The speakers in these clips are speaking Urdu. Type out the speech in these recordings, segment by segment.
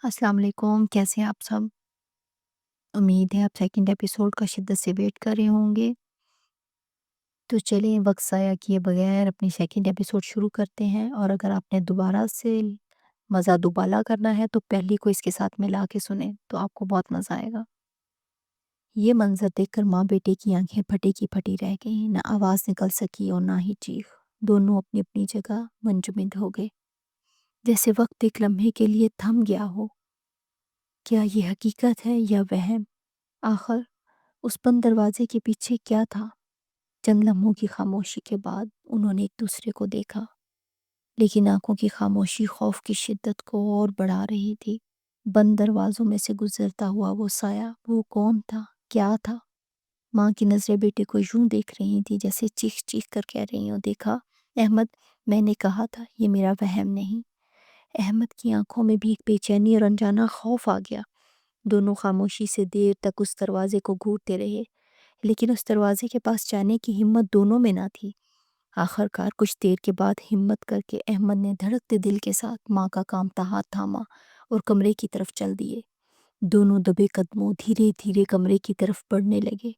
السلام علیکم، کیسے ہیں آپ سب؟ امید ہے آپ سیکنڈ ایپیسوڈ کا شدت سے ویٹ کر رہے ہوں گے۔ تو چلیں وقت ضائع کیے بغیر اپنی سیکنڈ ایپیسوڈ شروع کرتے ہیں، اور اگر آپ نے دوبارہ سے مزہ دوبالا کرنا ہے تو پہلی کو اس کے ساتھ ملا کے سنیں تو آپ کو بہت مزہ آئے گا۔ یہ منظر دیکھ کر ماں بیٹے کی آنکھیں پھٹی کی پھٹی رہ گئیں، نہ آواز نکل سکی اور نہ ہی چیخ۔ دونوں اپنی اپنی جگہ منجمد ہو گئے، جیسے وقت ایک لمحے کے لیے تھم گیا ہو۔ کیا یہ حقیقت ہے یا وہم؟ آخر اس بند دروازے کے پیچھے کیا تھا؟ چند لمحوں کی خاموشی کے بعد انہوں نے ایک دوسرے کو دیکھا، لیکن آنکھوں کی خاموشی خوف کی شدت کو اور بڑھا رہی تھی۔ بند دروازوں میں سے گزرتا ہوا وہ سایہ، وہ کون تھا؟ کیا تھا؟ ماں کی نظریں بیٹے کو یوں دیکھ رہی تھی جیسے چیخ چیخ کر کہہ رہی ہوں، دیکھا احمد، میں نے کہا تھا یہ میرا وہم نہیں۔ احمد کی آنکھوں میں بھی ایک بے چینی اور انجانا خوف آ گیا۔ دونوں خاموشی سے دیر تک اس دروازے کو گھورتے رہے، لیکن اس دروازے کے پاس جانے کی ہمت دونوں میں نہ تھی۔ آخر کار کچھ دیر کے بعد ہمت کر کے احمد نے دھڑکتے دل کے ساتھ ماں کا کامتا ہاتھ تھاما اور کمرے کی طرف چل دیے۔ دونوں دبے قدموں دھیرے دھیرے کمرے کی طرف بڑھنے لگے۔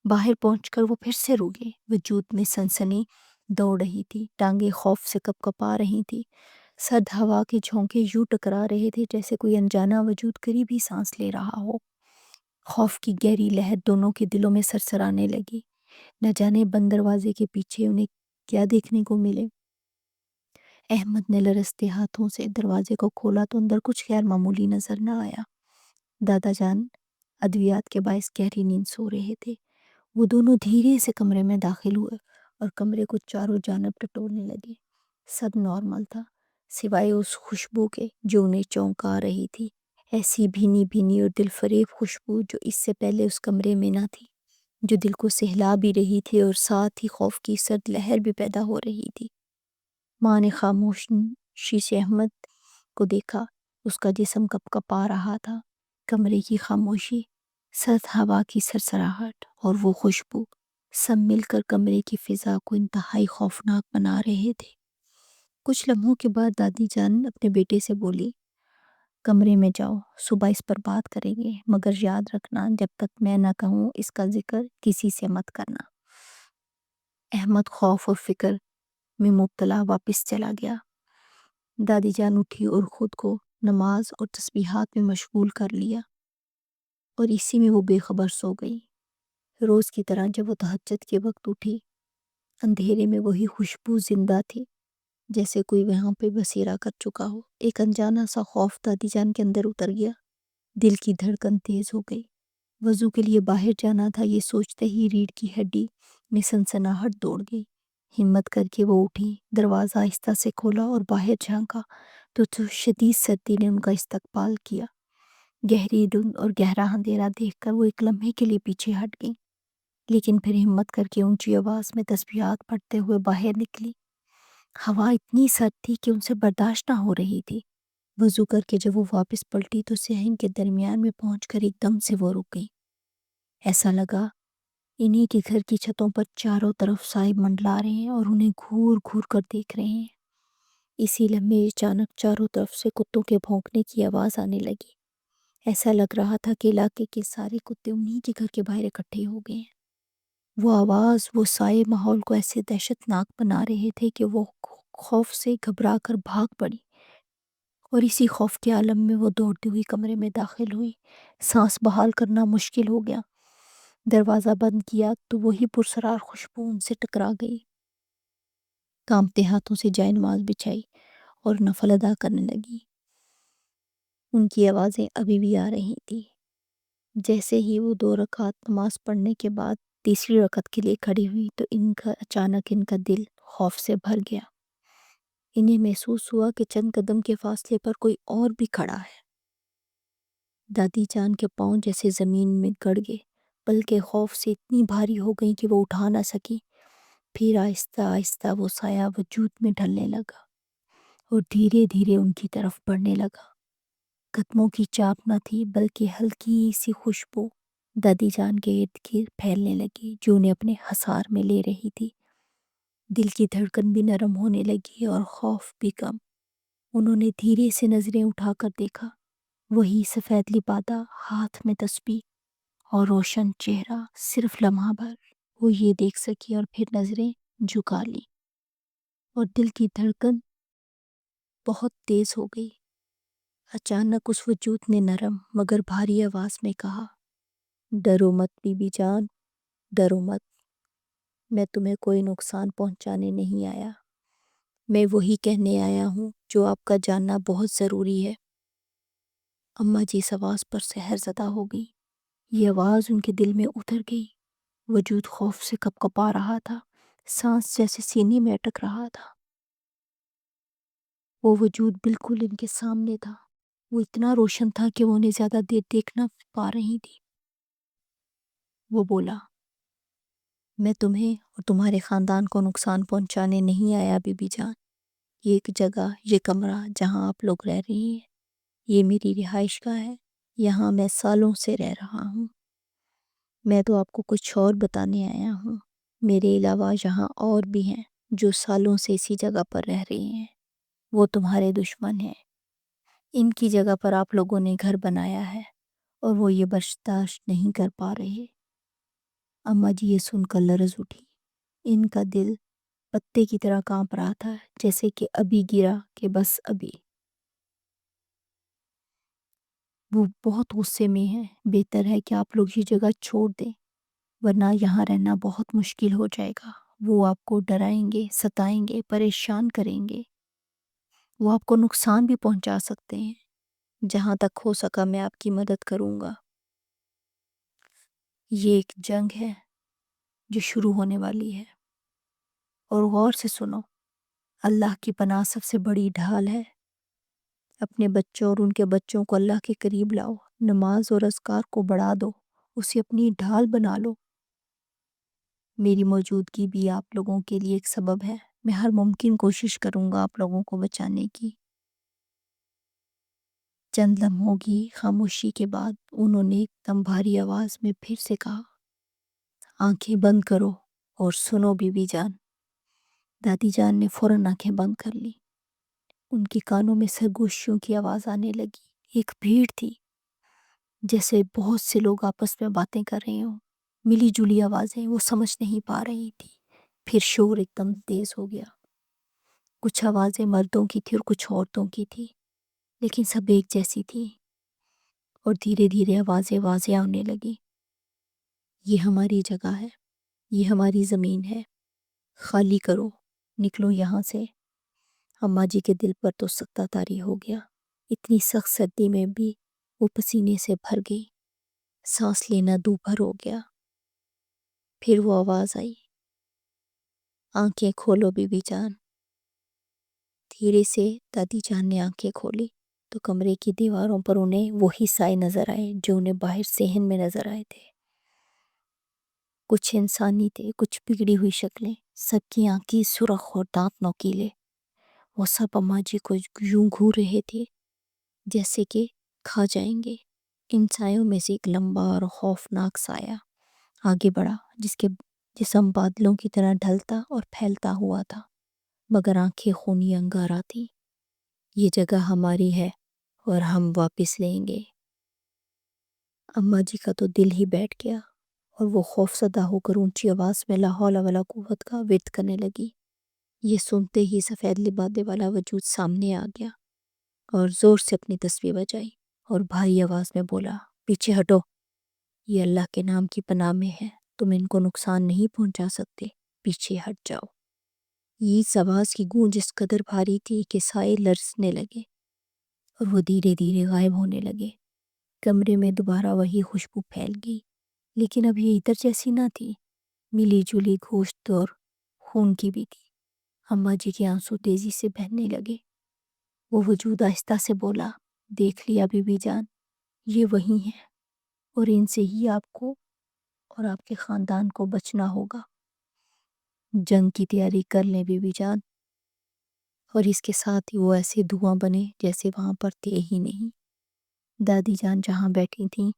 باہر پہنچ کر وہ پھر سے رک گئے۔ وجود میں سنسنی دوڑ رہی تھی، ٹانگیں خوف سے کپ کپا رہی تھی، سرد ہوا کے جھونکے یوں ٹکرا رہے تھے جیسے کوئی انجانا وجود قریب ہی سانس لے رہا ہو۔ خوف کی گہری لہر دونوں کے دلوں میں سرسرانے لگی۔ نہ جانے بند دروازے کے پیچھے انہیں کیا دیکھنے کو ملے۔ احمد نے لرزتے ہاتھوں سے دروازے کو کھولا تو اندر کچھ غیر معمولی نظر نہ آیا۔ دادا جان ادویات کے باعث گہری نیند سو رہے تھے۔ وہ دونوں دھیرے سے کمرے میں داخل ہوئے اور کمرے کو چاروں جانب ٹٹولنے لگے۔ سب نارمل تھا، سوائے اس خوشبو کے جو انہیں چونکا رہی تھی، ایسی بھینی بھینی اور دل فریب خوشبو جو اس سے پہلے اس کمرے میں نہ تھی، جو دل کو سہلا بھی رہی تھی اور ساتھ ہی خوف کی سرد لہر بھی پیدا ہو رہی تھی۔ ماں نے خاموشی سے احمد کو دیکھا۔ اس کا جسم کپ کپا رہا تھا۔ کمرے کی خاموشی، سرد ہوا کی سرسراہٹ اور وہ خوشبو سب مل کر کمرے کی فضا کو انتہائی خوفناک بنا رہے تھے۔ کچھ لمحوں کے بعد دادی جان اپنے بیٹے سے بولی، کمرے میں جاؤ، صبح اس پر بات کریں گے، مگر یاد رکھنا جب تک میں نہ کہوں اس کا ذکر کسی سے مت کرنا۔ احمد خوف اور فکر میں مبتلا واپس چلا گیا۔ دادی جان اٹھی اور خود کو نماز اور تسبیحات میں مشغول کر لیا، اور اسی میں وہ بے خبر سو گئی۔ روز کی طرح جب وہ تہجد کے وقت اٹھی، اندھیرے میں وہی خوشبو زندہ تھی، جیسے کوئی وہاں پہ بسیرا کر چکا ہو۔ ایک انجانا سا خوف دادی جان کے اندر اتر گیا۔ دل کی دھڑکن تیز ہو گئی۔ وضو کے لیے باہر جانا تھا، یہ سوچتے ہی ریڑھ کی ہڈی میں سنسناہٹ دوڑ گئی۔ ہمت کر کے وہ اٹھی، دروازہ آہستہ سے کھولا اور باہر جھانکا تو شدید سردی نے ان کا استقبال کیا۔ گہری دھند اور گہرا اندھیرا دیکھ کر وہ ایک لمحے کے لیے پیچھے ہٹ گئی، لیکن پھر ہمت کر کے اونچی آواز میں تسبیحات پڑھتے ہوئے باہر نکلی۔ ہوا اتنی سرد تھی کہ ان سے برداشت نہ ہو رہی تھی۔ وضو کر کے جب وہ واپس پلٹی تو صحن کے درمیان میں پہنچ کر ایک دم سے وہ رک گئی۔ ایسا لگا انہی کے گھر کی چھتوں پر چاروں طرف سائے منڈلا رہے ہیں اور انہیں گھور گھور کر دیکھ رہے ہیں۔ اسی لمحے اچانک چاروں طرف سے کتوں کے بھونکنے کی آواز آنے لگی۔ ایسا لگ رہا تھا کہ علاقے کے سارے کتے انہی کے گھر کے باہر اکٹھے ہو گئے ہیں۔ وہ آواز، وہ سائے ماحول کو ایسے دہشت ناک بنا رہے تھے کہ وہ خوف سے گھبرا کر بھاگ پڑی، اور اسی خوف کے عالم میں وہ دوڑتی ہوئی کمرے میں داخل ہوئی۔ سانس بحال کرنا مشکل ہو گیا۔ دروازہ بند کیا تو وہی پرسرار خوشبو ان سے ٹکرا گئی۔ کانپتے ہاتھوں سے جائے نماز بچھائی اور نفل ادا کرنے لگی۔ ان کی آوازیں ابھی بھی آ رہی تھی۔ جیسے ہی وہ 2 رکعت نماز پڑھنے کے بعد تیسری رکعت کے لیے کھڑی ہوئی تو اچانک ان کا دل خوف سے بھر گیا۔ انہیں محسوس ہوا کہ چند قدم کے فاصلے پر کوئی اور بھی کھڑا ہے۔ دادی جان کے پاؤں جیسے زمین میں گڑ گئے، بلکہ خوف سے اتنی بھاری ہو گئیں کہ وہ اٹھا نہ سکی۔ پھر آہستہ آہستہ وہ سایہ وجود میں ڈھلنے لگا اور دھیرے دھیرے ان کی طرف بڑھنے لگا۔ قدموں کی چاپ نہ تھی، بلکہ ہلکی سی خوشبو دادی جان کے ارد گرد پھیلنے لگی جو انہیں اپنے حصار میں لے رہی تھی۔ دل کی دھڑکن بھی نرم ہونے لگی اور خوف بھی کم۔ انہوں نے دھیرے سے نظریں اٹھا کر دیکھا وہی سفید لبادہ، ہاتھ میں تسبیح اور روشن چہرہ۔ صرف لمحہ بھر وہ یہ دیکھ سکی اور پھر نظریں جھکا لی، اور دل کی دھڑکن بہت تیز ہو گئی۔ اچانک اس وجود نے نرم مگر بھاری آواز میں کہا، ڈرو مت بی بی جان، ڈرو مت، میں تمہیں کوئی نقصان پہنچانے نہیں آیا، میں وہی کہنے آیا ہوں جو آپ کا جاننا بہت ضروری ہے۔ اماں جی اس آواز پر سحر زدہ ہو گئی۔ یہ آواز ان کے دل میں اتر گئی۔ وجود خوف سے کپ کپا رہا تھا، سانس جیسے سینے میں اٹک رہا تھا۔ وہ وجود بالکل ان کے سامنے تھا، وہ اتنا روشن تھا کہ وہ انہیں زیادہ دیر دیکھ نہ پا رہی تھی۔ وہ بولا، میں تمہیں اور تمہارے خاندان کو نقصان پہنچانے نہیں آیا بی بی جان۔ یہ ایک جگہ، یہ کمرہ جہاں آپ لوگ رہ رہی ہیں، یہ میری رہائش گاہ ہے، یہاں میں سالوں سے رہ رہا ہوں۔ میں تو آپ کو کچھ اور بتانے آیا ہوں۔ میرے علاوہ یہاں اور بھی ہیں جو سالوں سے اسی جگہ پر رہ رہے ہیں، وہ تمہارے دشمن ہیں۔ ان کی جگہ پر آپ لوگوں نے گھر بنایا ہے اور وہ یہ برداشت نہیں کر پا رہے۔ اماں جی یہ سن کر لرز اٹھی۔ ان کا دل پتے کی طرح کانپ رہا تھا، جیسے کہ ابھی گرا کہ بس ابھی۔ وہ بہت غصے میں ہیں، بہتر ہے کہ آپ لوگ یہ جگہ چھوڑ دیں، ورنہ یہاں رہنا بہت مشکل ہو جائے گا۔ وہ آپ کو ڈرائیں گے، ستائیں گے، پریشان کریں گے، وہ آپ کو نقصان بھی پہنچا سکتے ہیں۔ جہاں تک ہو سکا میں آپ کی مدد کروں گا۔ یہ ایک جنگ ہے جو شروع ہونے والی ہے، اور غور سے سنو، اللہ کی پناہ سب سے بڑی ڈھال ہے۔ اپنے بچوں اور ان کے بچوں کو اللہ کے قریب لاؤ، نماز اور اذکار کو بڑھا دو، اسے اپنی ڈھال بنا لو۔ میری موجودگی بھی آپ لوگوں کے لیے ایک سبب ہے، میں ہر ممکن کوشش کروں گا آپ لوگوں کو بچانے کی۔ چند لمحوں کی خاموشی کے بعد انہوں نے ایک دم بھاری آواز میں پھر سے کہا، آنکھیں بند کرو اور سنو بی بی جان۔ دادی جان نے فوراً آنکھیں بند کر لی۔ ان کے کانوں میں سرگوشیوں کی آواز آنے لگی۔ ایک بھیڑ تھی، جیسے بہت سے لوگ آپس میں باتیں کر رہے ہوں، ملی جلی آوازیں، وہ سمجھ نہیں پا رہی تھی۔ پھر شور ایک دم تیز ہو گیا۔ کچھ آوازیں مردوں کی تھی اور کچھ عورتوں کی تھی، لیکن سب ایک جیسی تھی، اور دھیرے دھیرے آوازیں واضح ہونے لگی۔ یہ ہماری جگہ ہے، یہ ہماری زمین ہے، خالی کرو، نکلو یہاں سے۔ اماں جی کے دل پر تو سکتہ طاری ہو گیا۔ اتنی سخت سردی میں بھی وہ پسینے سے بھر گئی، سانس لینا دوبھر ہو گیا۔ پھر وہ آواز آئی، آنکھیں کھولو بی بی جان۔ دھیرے سے دادی جان نے آنکھیں کھولی تو کمرے کی دیواروں پر انہیں وہی سائے نظر آئے جو انہیں باہر صحن میں نظر آئے تھے۔ کچھ انسانی تھے، کچھ بگڑی ہوئی شکلیں، سب کی آنکھیں سرخ اور دانت نوکیلے۔ وہ سب اماں جی کو یوں گھور رہے تھے جیسے کہ کھا جائیں گے۔ ان سایوں میں سے ایک لمبا اور خوفناک سایہ آگے بڑھا، جس کے جسم بادلوں کی طرح ڈھلتا اور پھیلتا ہوا تھا، مگر آنکھیں خونی انگارہ تھی۔ یہ جگہ ہماری ہے اور ہم واپس لیں گے۔ اماں جی کا تو دل ہی بیٹھ گیا، اور وہ خوف زدہ ہو کر اونچی آواز میں لا حول ولا قوت کا ورد کرنے لگی۔ یہ سنتے ہی سفید لبادے والا وجود سامنے آ گیا اور زور سے اپنی تسبیح بجائی اور بھاری آواز میں بولا، پیچھے ہٹو، یہ اللہ کے نام کی پناہ میں ہے، تم ان کو نقصان نہیں پہنچا سکتے، پیچھے ہٹ جاؤ۔ یہ اس آواز کی گونج اس قدر بھاری تھی کہ سائے لرزنے لگے اور وہ دھیرے دھیرے غائب ہونے لگے۔ کمرے میں دوبارہ وہی خوشبو پھیل گئی، لیکن اب یہ عطر جیسی نہ تھی، ملی جلی گوشت اور خون کی بھی تھی۔ اماں جی کے آنسو تیزی سے بہنے لگے۔ وہ وجود آہستہ سے بولا، دیکھ لیا بی بی جان، یہ وہی ہیں، اور ان سے ہی آپ کو اور آپ کے خاندان کو بچنا ہوگا۔ جنگ کی تیاری کر لیں بی بی جان۔ اور اس کے ساتھ ہی وہ ایسے دھواں بنے جیسے وہاں پر تھے ہی نہیں۔ دادی جان جہاں بیٹھی تھیں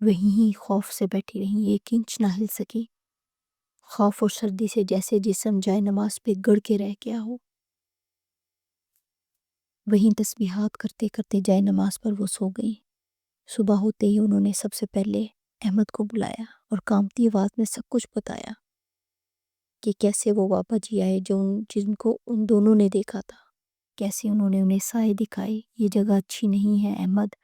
وہیں ہی خوف سے بیٹھی رہیں، ایک انچ نہ ہل سکی۔ خوف اور سردی سے جیسے جسم جائے نماز پہ گڑ کے رہ گیا ہو۔ وہیں تسبیحات کرتے کرتے جائے نماز پر وہ سو گئی۔ صبح ہوتے ہی انہوں نے سب سے پہلے احمد کو بلایا اور کانپتی آواز میں سب کچھ بتایا کہ کیسے وہ بابا جی آئے جن کو ان دونوں نے دیکھا تھا، کیسے انہوں نے انہیں سائے دکھائے۔ یہ جگہ اچھی نہیں ہے احمد،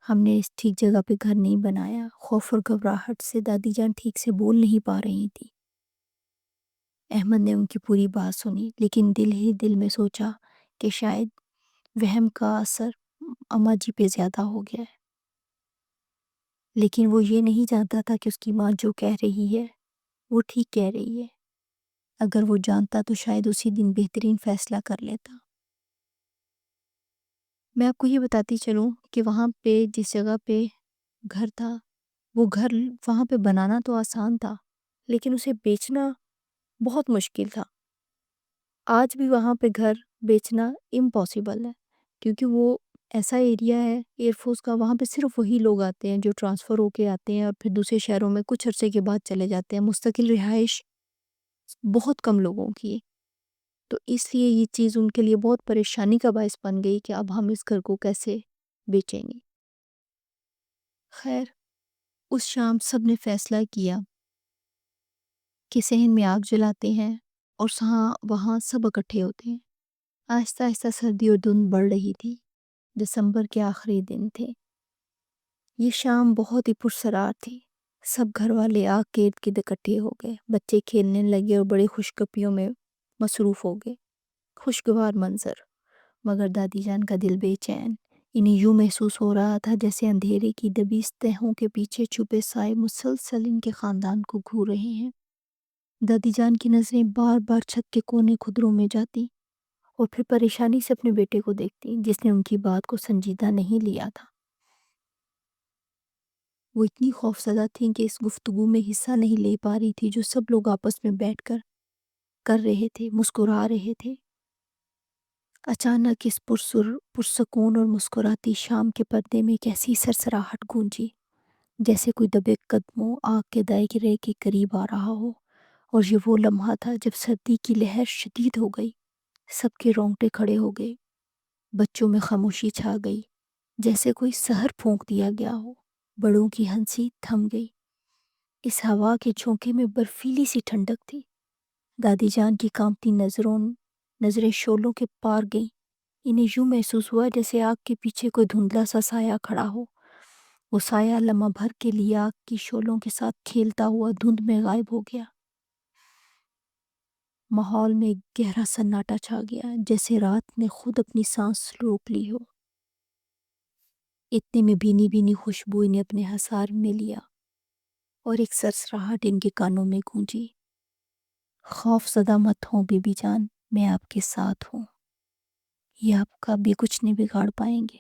ہم نے اس ٹھیک جگہ پہ گھر نہیں بنایا۔ خوف اور گھبراہٹ سے دادی جان ٹھیک سے بول نہیں پا رہی تھی۔ احمد نے ان کی پوری بات سنی، لیکن دل ہی دل میں سوچا کہ شاید وہم کا اثر اماں جی پہ زیادہ ہو گیا ہے، لیکن وہ یہ نہیں جانتا تھا کہ اس کی ماں جو کہہ رہی ہے وہ ٹھیک کہہ رہی ہے۔ اگر وہ جانتا تو شاید اسی دن بہترین فیصلہ کر لیتا۔ میں آپ کو یہ بتاتی چلوں کہ وہاں پہ جس جگہ پہ گھر تھا، وہ گھر وہاں پہ بنانا تو آسان تھا، لیکن اسے بیچنا بہت مشکل تھا۔ آج بھی وہاں پہ گھر بیچنا امپاسبل ہے، کیونکہ وہ ایسا ایریا ہے ایئر فورس کا، وہاں پہ صرف وہی لوگ آتے ہیں جو ٹرانسفر ہو کے آتے ہیں اور پھر دوسرے شہروں میں کچھ عرصے کے بعد چلے جاتے ہیں۔ مستقل رہائش بہت کم لوگوں کی ہے، تو اس لیے یہ چیز ان کے لیے بہت پریشانی کا باعث بن گئی کہ اب ہم اس گھر کو کیسے بیچیں گے۔ خیر، اس شام سب نے فیصلہ کیا کہ صحن میں آگ جلاتے ہیں اور وہاں سب اکٹھے ہوتے ہیں۔ آہستہ آہستہ سردی اور دھند بڑھ رہی تھی، دسمبر کے آخری دن تھے۔ یہ شام بہت ہی پرسرار تھی، سب گھر والے آگ کے ارد گرد اکٹھے ہو گئے، بچے کھیلنے لگے اور بڑے خوشگپیوں میں مصروف ہو گئے۔ خوشگوار منظر، مگر دادی جان کا دل بے چین۔ انہیں یوں محسوس ہو رہا تھا جیسے اندھیرے کی دبی تہوں کے پیچھے چھپے سائے مسلسل ان کے خاندان کو گھور رہے ہیں۔ دادی جان کی نظریں بار بار چھت کے کونے خدروں میں جاتی اور پھر پریشانی سے اپنے بیٹے کو دیکھتی جس نے ان کی بات کو سنجیدہ نہیں لیا تھا۔ وہ اتنی خوفزدہ تھیں کہ اس گفتگو میں حصہ نہیں لے پا رہی تھی جو سب لوگ آپس میں بیٹھ کر رہے تھے، مسکرا رہے تھے۔ اچانک اس پرسکون اور مسکراتی شام کے پردے میں ایک ایسی سرسراہٹ گونجی جیسے کوئی دبے قدموں آگ کے دائرے کے قریب آ رہا ہو، اور یہ وہ لمحہ تھا جب سردی کی لہر شدید ہو گئی، سب کے رونگٹے کھڑے ہو گئے، بچوں میں خاموشی چھا گئی جیسے کوئی سحر پھونک دیا گیا ہو، بڑوں کی ہنسی تھم گئی۔ اس ہوا کے جھونکے میں برفیلی سی ٹھنڈک تھی۔ دادی جان کی کانپتی نظریں شعلوں کے پار گئیں۔ انہیں یوں محسوس ہوا جیسے آگ کے پیچھے کوئی دھندلا سا سایہ کھڑا ہو۔ وہ سایہ لمحہ بھر کے لیے آگ کی شعلوں کے ساتھ کھیلتا ہوا دھند میں غائب ہو گیا۔ ماحول میں ایک گہرا سناٹا چھا گیا، جیسے رات نے خود اپنی سانس روک لی ہو۔ اتنے میں بھینی بھینی خوشبو انہیں اپنے حصار میں لیا اور ایک سرسراہٹ ان کے کانوں میں گونجی۔ خوف زدہ مت ہوں بی بی جان، میں آپ کے ساتھ ہوں، یہ آپ کا بھی کچھ نہیں بگاڑ پائیں گے۔